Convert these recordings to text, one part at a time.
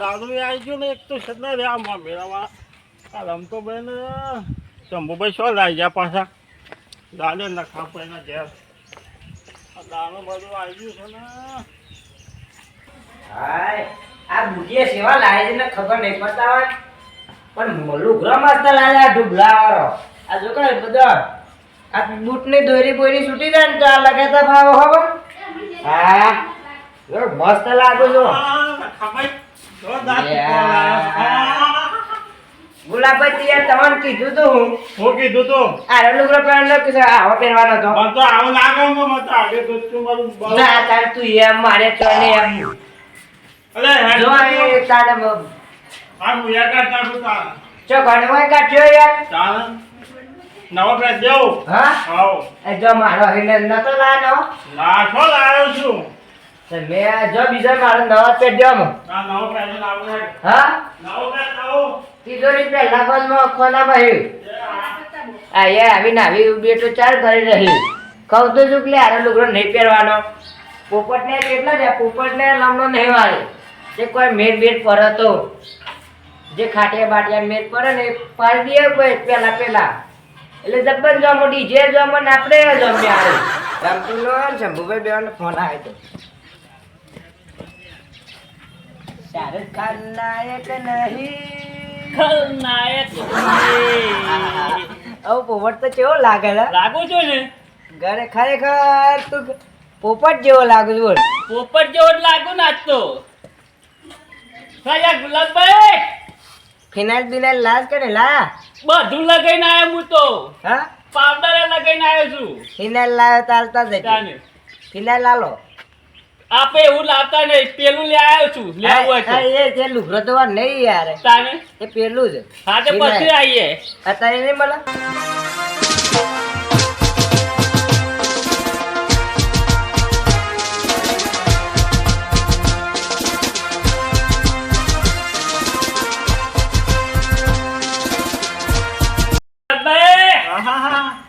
દાદુ આવી ગયો ને એક તો સદના રે આમ મેળામાં આ રમતો બેન શંભુભાઈ શું લાવી ગયા પાછા દાદે નખા પૈના ઘેર આ દાનું બધું આવી ગયું છે ને હાય આ બુઢીએ સેવા લાવે છે ને ખબર નહીં પડતા હોય પણ લુગરો મસ્ત લાવે આ ઢુબલા વાળો આ જો કઈ બધા આ બૂટ ની દોરી બોરી છૂટી જાય ને તો આ લગાતા ભાવ ખબર હા જો મસ્ત લાગુ છો ગુલાબભાઈ યાર તમને કીધું તું હું કીધું તું આ લુગરો પહેરવાનો કે આવો પહેરવાનો તો મને તો આવું લાગે મને તો આગે તો તું મારું ના તાર તું એમ મારે તો ને એમ અરે જો એ તારે આ મુયા કાઢતા હતા ચો ઘણવાય કાઢ્યો યાર ચાલ નવો પ્લેટ દેવ હા આવો એ જો મારો હિને નતો લાનો ના છો લાવ્યો છું તે મે જો બીજા મારો નવા પેટ દેમ ના નવો પ્લેટ લાવો હા નવો પ્લેટ લાવો તિજોરી પે લાગનમાં ખોના ભાઈ આ એ આવી નાવી બેટો ચાર ઘરે રહી કહું તો જુકલે આરે લુગરો નહીં પહેરવાનો પોપટ ને કેટલા છે પોપટ ને લમનો નહીં વાળે જે કોઈ મેર બેટ પરતો જે ખાટિયા બાટિયા મેર પડે ને પાડી દે કોઈ પેલા એટલે જબર જમો ડીજે જમો ને આપણે જમે આવે રમતું નો શંભુભાઈ બેવાનો ફોન આવે તો શાહરુખ ખાન નાયક નહીં ખલનાયક આવું પોપટ તો કેવો લાગે લા લાગુ છું ને ઘરે ખરેખર તું પોપટ જેવો લાગુ છું પોપટ જેવો જ લાગુ ને આજ તો સાયા ગુલાબભાઈ ફિનાઇલ બિનાઇલ લાજ કરે લા બધું લગાઈને આવ્યો હું તો હા પાવડર લગાઈને આવ્યો છું ફિનાઇલ લાવ્યો ચાલતા જ તાને ફિનાઇલ લાલો આપે એવું લાવતા નહીં પેલું લે આવ્યો છું લેવું હોય તો એ જે લુગરો તો નહીં યાર તાને એ પેલું જ હા તો પછી આવીએ અત્યારે નહીં મળે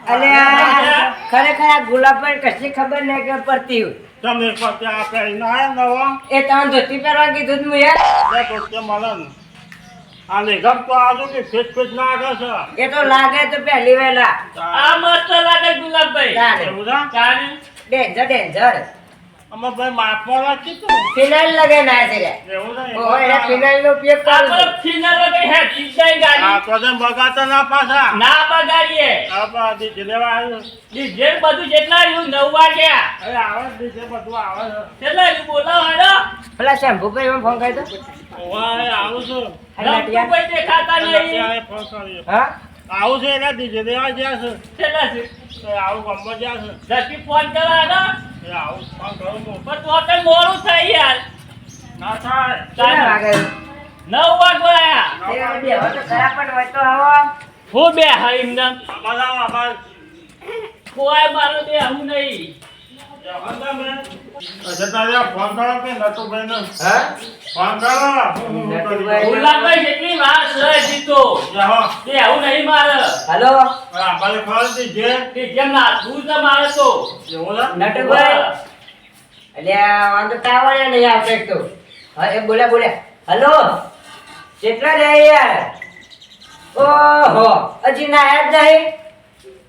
અલ્યા ખરેખર આ ગુલાબભાઈ કશી ખબર નહીં કે પડતી હોય તમે પછી આ પહેરીને આવ્યા નવા એ તમે ધોતી પહેરવા કીધું તું યાર બે તો મળે ને આ નિગમ તો આજુ કે ફેટ નાખે છે એ તો લાગે તો પહેલી વેલા આ મસ્ત લાગે ગુલાબભાઈ તાને એવું છે તાને ડેન્જર અમે ભાઈ માપમાં રાખી તું ફિનાઇલ લગાઈ ના છે રે એવું છે ઓહો એ ફિનાઇલ નો ઉપયોગ કરું આપણે છું ફિનલ લગાઈ હે ઈજાઈ ગાડી આ તો જેમ બગાતા ના પાછા ના બગાડીએ આ પાછી જલેવા આવ્યું ડીજે બધું જેટલા રહ્યું 9 વાગ્યા અરે આવે દીધે બધું આવે છે કેટલા રહ્યું બોલાવો હેડો પેલા શેમ્પુભાઈ મને ફોન કરી દો ઓય આવું છું રમતુભાઈ દેખાતા નહીં અત્યારે ફોન કર્યો હા આવું છે એટલે દીજે દેવા જ્યાં છે કેટલા છે તો આવું ગમવા જ્યાં છે ઝડપી ફોન કરો હેડો એ આવું ફોન કરું છું પણ તો અત્યારે મોડું થઈ યાર ના થાય કેટલા વાગે 9 વાગ્યા તે બે હવે તો ખરાબ પણ હોય તો આવો હું બે હરીમ ના અમારા કોઈ મારું બે હું નહીં અચ્છા તારે ફોન કરો કે નટુભાઈ ને હા ફોન કરો નટુભાઈ. ગુલાબભાઈ જેટલી વાર છે જીતો બે હું નહીં મારે હેલો આપણે ખબર છે કે જેમ ના તું જ મારે તો એવું છે નટુભાઈ અલ્યા વાંધો ટાવર નહીં આવતો એક તો હા એ બોલ્યા હેલો કેટલા જાય યાર ઓહો હજી ના યાદ નહીં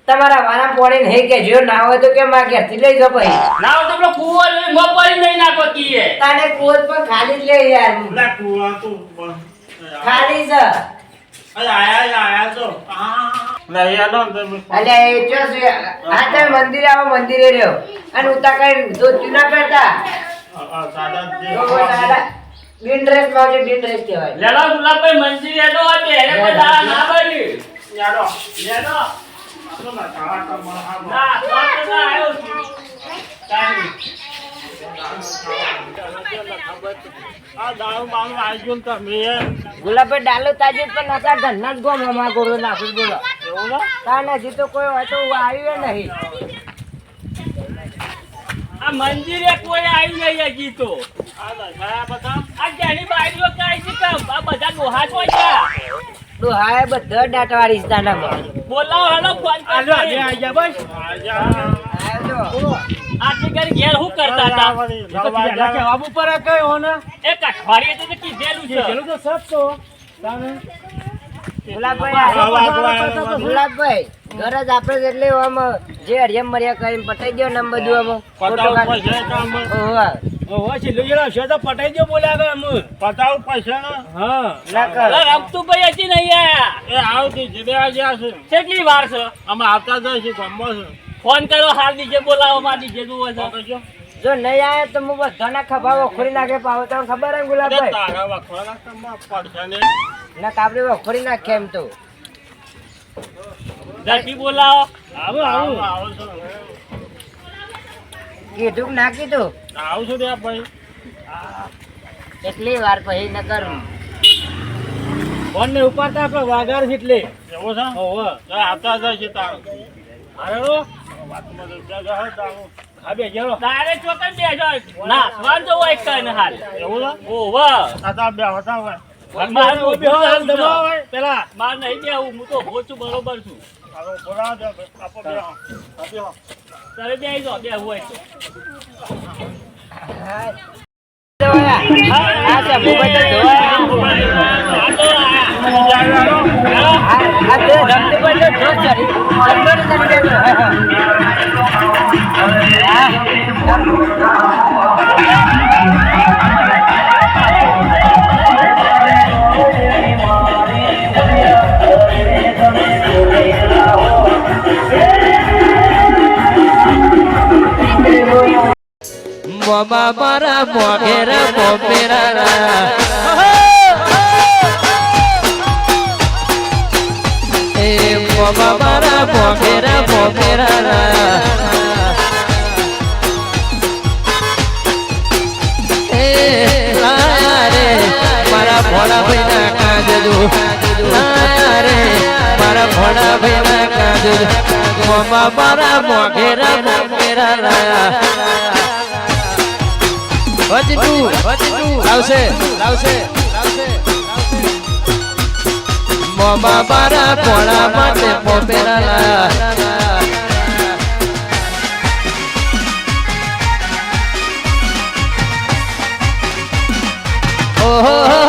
તમારા વાના પોણી નહીં કે જો ના હોય તો કે માં ઘેરથી લઈ જાઓ ભાઈ ના હોય તો પેલો કુવો મપરી નહીં નાખો કીએ તાને કોચ પણ ખાલી જ લે યાર લે કુવા તું ખાલી છે અરે આયા તો નહીં આનો અલ્યા એ જો છે આ તો મંદિર આવો મંદિરે રહ્યો અને ઉતા કઈ ધોતી ના પહેરતા બિન ડ્રેસ માં બિન ડ્રેસ કહેવાય લેલો ગુલાબભાઈ મંજીર એડો આ બે એને બધા ના બની લેડો ના તો ના આવ્યો છું તારી આ દારૂ બારૂ આવી ગયું ને તમે ગુલાબભાઈ ડાલો તાજે પણ નતા ઘરના જ ગોમ અમાર ગોળો નાખું બોલો એવું ને તા નથી તો કોઈ હોય તો આવ્યું નહીં આ મંજીરે કોઈ આવી નહીં હજી તો આ નખાયા બધા આ જેની બાઈઓ કાઈ છે કે આ બધા ડોહા છો ગયા ડોહાએ બધા દાંતવાળી સ્થાનમાં બોલાવો હેલો ફોન આજે આવી ગયા બસ આજે આવ્યો તો આટલી ઘડી ઘેર શું કરતા હતા જવાબ ઉપર કયો ને એક અઠવાડિયે તો કીધેલું છે તો સબ તો ગુલાબભાઈ ઘર જ આપણે એટલે આમ જે હરિયમ મર્યા કરીને પટાઈ ગયો ને આમ બધું આમ પટાઈ ગયો બોલ્યા પતાવ પૈસા ને ના કર રમતું ભાઈ હજી નહીં આયા એ આવતી જડે આજે આવશે કેટલી વાર છે અમે આવતા જઈશું ગામમાં છે ફોન કરો હાલ ડીજે બોલાવો માં ડીજે જોવો છે જો નહીં આવે તો હું બધાના ખભા વખોડી નાખે પાવ તમને ખબર હે ગુલાબભાઈ તારા વખોડા પડશે ને ના કાપડે વખોડી નાખે એમ તો ઝડપી બોલાવો આવું કીધું કે ના કીધું છું ત્યાં ભાઈ કેટલી વાર પછી ન કરું ફોન ને ઉપાડતા આપણે વાગાર છે એટલે એવો છે આવતા જશે તારો અરે વાતમાં બે ગયો તારે ચોકન બેસો ના સ્વાન તો હોય કઈ હાલ એવું છે ઓવા આ બે હતા હોય માર પેલા માર નહીં બેહું હું તો ભો છું બરોબર છું તારો બોલા દે આપો બે આપો તારે બેહી જો બે હોય તો આ શંભુભાઈ તો જોવાયા. આ તે શંભુભાઈ તો જો ચડી. શંભુભાઈ તો ચડી ગયો. મોમા મારા મોઘેરા મોમેરા એ મોમા મારા મોઘેરા મોમેરા એ લાયા રે મારા ભોળા ભાઈના કાજુ લાયા રે મારા ભોળા ભાઈના કાજુ મોમા મારા મોઘેરા મોમેરા લાવશે મોમા મારા ભોળા માટે મોમેરા ઓહો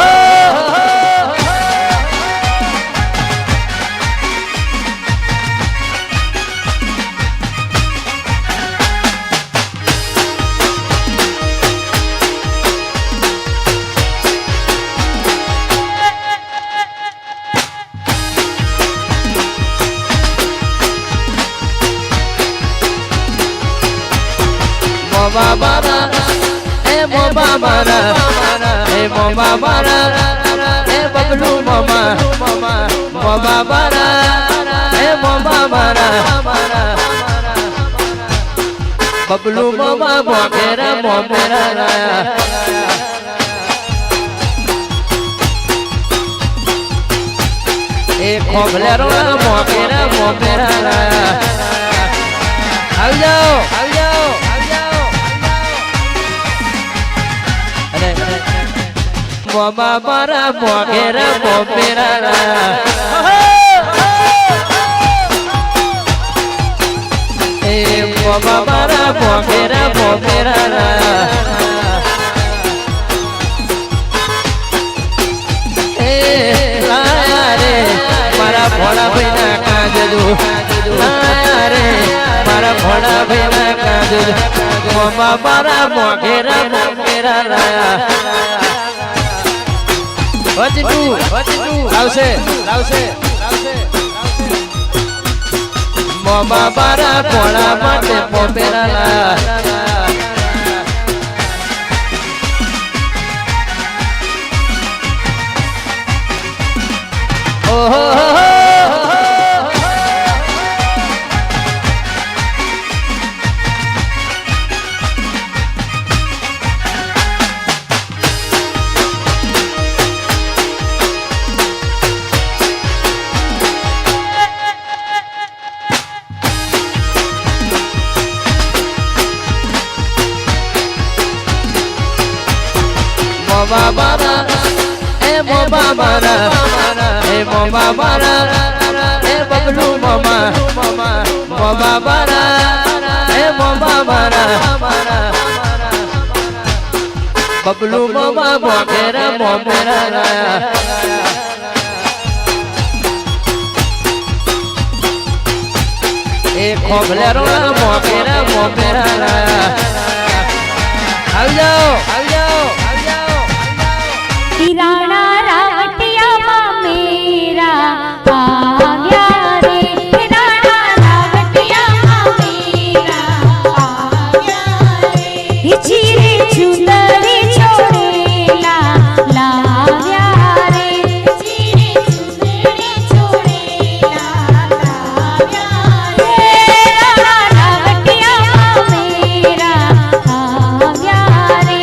મોમા મારા એ મોમા મારા એ બબલુ મોમા મોમા મારા એ મોમા મારા બબલુ મોમા મોઘેરા મોમેરા એ ખોબલેરો મોઘેરા મોમેરા આવજો મોમા મારા મોઘેરા મોમેરા એ મોમા મારા મોઘેરા મોમેરા એ લાયા રે મારા ભોળા ભાઈના કાજુ લાયા રે મારા ભોળા ભાઈના કાજુ મોમા મારા મોઘેરા મોમેરા લાવશે મોમા મારા ભોળા માટે મોમેરા ઓહો મોમા મારા એ મોમા મારા એ બબલુ મોમા મોમા મારા એ મોમા મારા બબલુ મામા મોમેરા મોમેરા લાયા એ ખોબલેરો મોમેરા મોમેરા લાયા આવી જાઓ આવી જાઓ આવી જાઓ કિરાણા રાવટિયામાં મેરા આવ્યા રે કિરાણા રાવટિયામાં મેરા આવ્યા રે હિચીરે ચુંદડી છોડેલા લાવ્યા રે હિચીરે ચુંદડી છોડેલા લાવ્યા રે કિરાણા રાવટિયામાં મેરા આવ્યા રે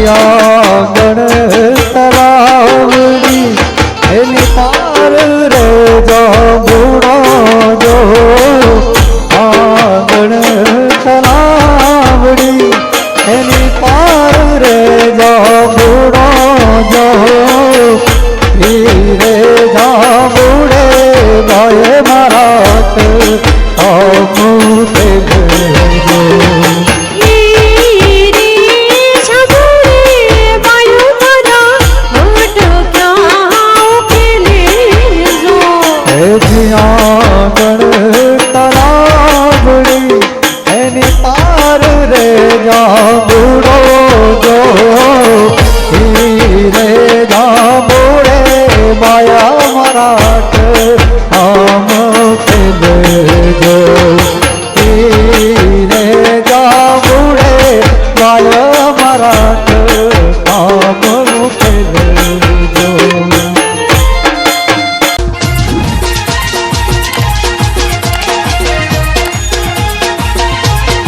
આંગણ તરાવડી એની